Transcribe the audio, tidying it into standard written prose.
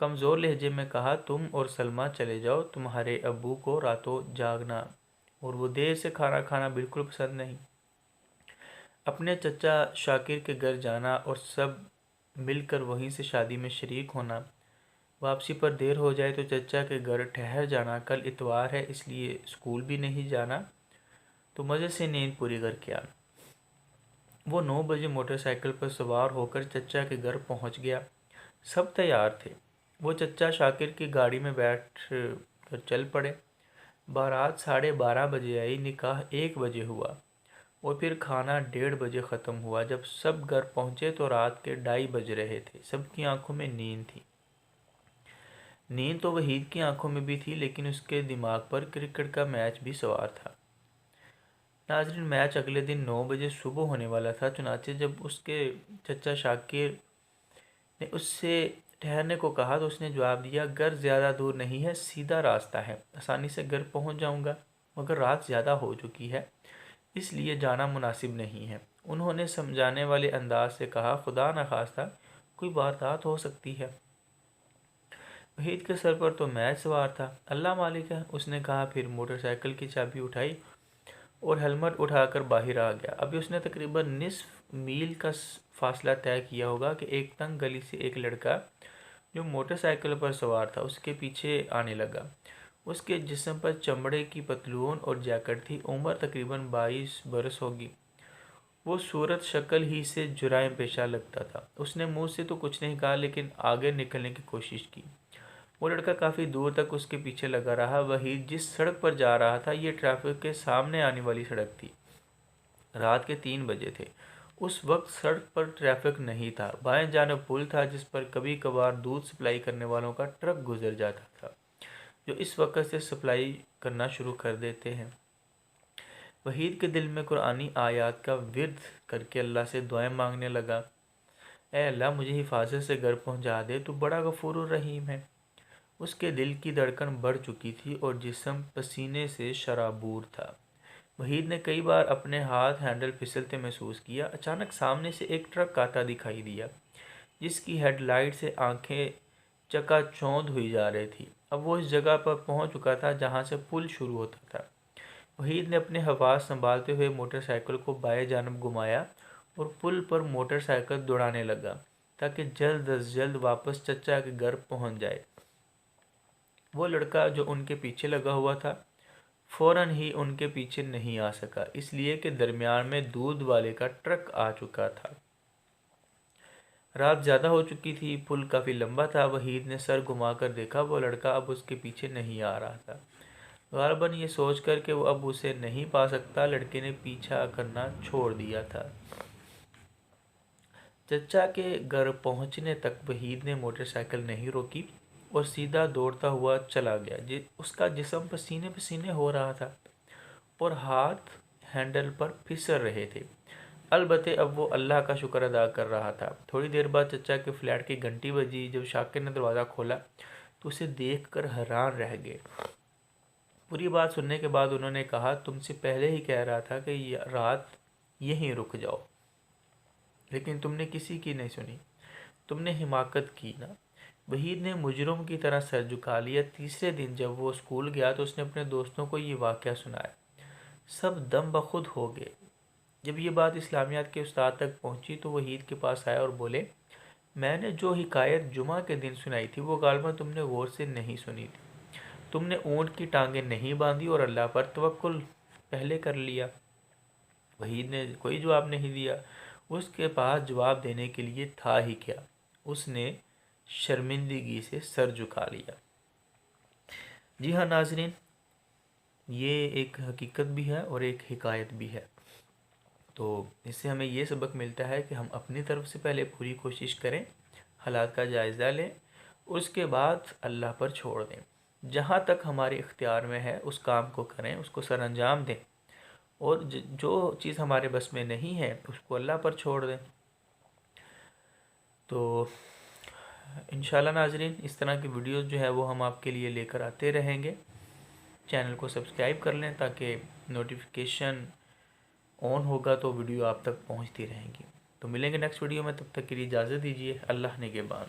کمزور لہجے میں کہا تم اور سلمہ چلے جاؤ، تمہارے ابو کو راتوں جاگنا اور وہ دیر سے کھانا کھانا بالکل پسند نہیں۔ اپنے چچا شاکر کے گھر جانا اور سب مل کر وہیں سے شادی میں شریک ہونا، واپسی پر دیر ہو جائے تو چچا کے گھر ٹھہر جانا، کل اتوار ہے اس لیے اسکول بھی نہیں جانا، تو مزے سے نیند پوری کر کے آنا۔ وہ 9 بجے موٹر سائیکل پر سوار ہو کر چچا کے گھر پہنچ گیا۔ سب تیار تھے۔ وہ چچا شاکر کی گاڑی میں بیٹھ کر چل پڑے۔ بارات 12:30 بجے آئی، نکاح 1 بجے ہوا اور پھر کھانا 1:30 بجے ختم ہوا۔ جب سب گھر پہنچے تو رات کے 2:30 بج رہے تھے۔ سب کی آنکھوں میں نیند تھی۔ نیند تو وحید کی آنکھوں میں بھی تھی، لیکن اس کے دماغ پر کرکٹ کا میچ بھی سوار تھا۔ ناظرین، میچ اگلے دن 9 بجے صبح ہونے والا تھا، چنانچہ جب اس کے چچا شاکر نے اس سے ٹھہرنے کو کہا تو اس نے جواب دیا، گھر زیادہ دور نہیں ہے، سیدھا راستہ ہے، آسانی سے گھر پہنچ جاؤں گا، مگر رات زیادہ ہو چکی ہے اس لیے جانا مناسب نہیں ہے۔ انہوں نے سمجھانے والے انداز سے کہا، خدا نخواستہ کوئی واردات ہو سکتی ہے۔ وحید کے سر پر تو میچ سوار تھا۔ اللہ مالک ہے، اس نے کہا، پھر موٹر سائیکل کی چابی اٹھائی اور ہیلمٹ اٹھا کر باہر آ گیا۔ ابھی اس نے تقریباً نصف میل کا فاصلہ طے کیا ہوگا کہ ایک تنگ گلی سے ایک لڑکا جو موٹر سائیکل پر سوار تھا اس کے پیچھے آنے لگا۔ اس کے جسم پر چمڑے کی پتلون اور جیکٹ تھی، عمر تقریباً 22 برس ہوگی۔ وہ صورت شکل ہی سے جرائم پیشہ لگتا تھا۔ اس نے منہ سے تو کچھ نہیں کہا لیکن آگے نکلنے کی کوشش کی۔ وہ لڑکا کافی دور تک اس کے پیچھے لگا رہا۔ وحید جس سڑک پر جا رہا تھا یہ ٹریفک کے سامنے آنے والی سڑک تھی۔ رات کے 3 بجے تھے۔ اس وقت سڑک پر ٹریفک نہیں تھا۔ بائیں جانب پل تھا جس پر کبھی کبھار دودھ سپلائی کرنے والوں کا ٹرک گزر جاتا تھا، جو اس وقت سے سپلائی کرنا شروع کر دیتے ہیں۔ وحید کے دل میں قرآنی آیات کا ورد کر کے اللہ سے دعائیں مانگنے لگا، اے اللہ مجھے حفاظت سے گھر پہنچا دے، تو بڑا غفور الرحیم ہے۔ اس کے دل کی دھڑکن بڑھ چکی تھی اور جسم پسینے سے شرابور تھا۔ وحید نے کئی بار اپنے ہاتھ ہینڈل پھسلتے محسوس کیا۔ اچانک سامنے سے ایک ٹرک آتا دکھائی دیا جس کی ہیڈ لائٹ سے آنکھیں چکا چوندھ ہوئی جا رہی تھی۔ اب وہ اس جگہ پر پہنچ چکا تھا جہاں سے پل شروع ہوتا تھا۔ وحید نے اپنے حواس سنبھالتے ہوئے موٹر سائیکل کو بائیں جانب گھمایا اور پل پر موٹر سائیکل دوڑانے لگا تاکہ جلد از جلد واپس چچا کے گھر پہنچ جائے۔ وہ لڑکا جو ان کے پیچھے لگا ہوا تھا فوراً ہی ان کے پیچھے نہیں آ سکا، اس لیے کہ درمیان میں دودھ والے کا ٹرک آ چکا تھا۔ رات زیادہ ہو چکی تھی، پل کافی لمبا تھا۔ وحید نے سر گھما کر دیکھا، وہ لڑکا اب اس کے پیچھے نہیں آ رہا تھا۔ غالباً یہ سوچ کر کہ وہ اب اسے نہیں پا سکتا، لڑکے نے پیچھا کرنا چھوڑ دیا تھا۔ چچا کے گھر پہنچنے تک وحید نے موٹر سائیکل نہیں روکی اور سیدھا دوڑتا ہوا چلا گیا۔ اس کا جسم پسینے پسینے ہو رہا تھا اور ہاتھ ہینڈل پر پھسل رہے تھے، البتہ اب وہ اللہ کا شکر ادا کر رہا تھا۔ تھوڑی دیر بعد چچا کے فلیٹ کی گھنٹی بجی۔ جب شاکر نے دروازہ کھولا تو اسے دیکھ کر حیران رہ گئے۔ پوری بات سننے کے بعد انہوں نے کہا، تم سے پہلے ہی کہہ رہا تھا کہ رات یہیں رک جاؤ، لیکن تم نے کسی کی نہیں سنی، تم نے حماقت کی نا۔ وحید نے مجرم کی طرح سر جھکا لیا۔ تیسرے دن جب وہ اسکول گیا تو اس نے اپنے دوستوں کو یہ واقعہ سنایا۔ سب دم بخود ہو گئے۔ جب یہ بات اسلامیات کے استاد تک پہنچی تو وحید کے پاس آئے اور بولے، میں نے جو حکایت جمعہ کے دن سنائی تھی وہ غالباً تم نے غور سے نہیں سنی تھی۔ تم نے اونٹ کی ٹانگیں نہیں باندھی اور اللہ پر توکل پہلے کر لیا۔ وحید نے کوئی جواب نہیں دیا۔ اس کے پاس جواب دینے کے لیے تھا ہی کیا، اس نے شرمندگی سے سر جھکا لیا۔ جی ہاں ناظرین، یہ ایک حقیقت بھی ہے اور ایک حکایت بھی ہے۔ تو اس سے ہمیں یہ سبق ملتا ہے کہ ہم اپنی طرف سے پہلے پوری کوشش کریں، حالات کا جائزہ لیں، اس کے بعد اللہ پر چھوڑ دیں۔ جہاں تک ہمارے اختیار میں ہے اس کام کو کریں، اس کو سر انجام دیں، اور جو چیز ہمارے بس میں نہیں ہے اس کو اللہ پر چھوڑ دیں۔ تو انشاءاللہ ناظرین، اس طرح کی ویڈیوز جو ہے وہ ہم آپ کے لیے لے کر آتے رہیں گے۔ چینل کو سبسکرائب کر لیں تاکہ نوٹیفیکیشن آن ہوگا تو ویڈیو آپ تک پہنچتی رہیں گی۔ تو ملیں گے نیکسٹ ویڈیو میں، تب تک کے لیے اجازت دیجیے۔ اللہ نگہبان۔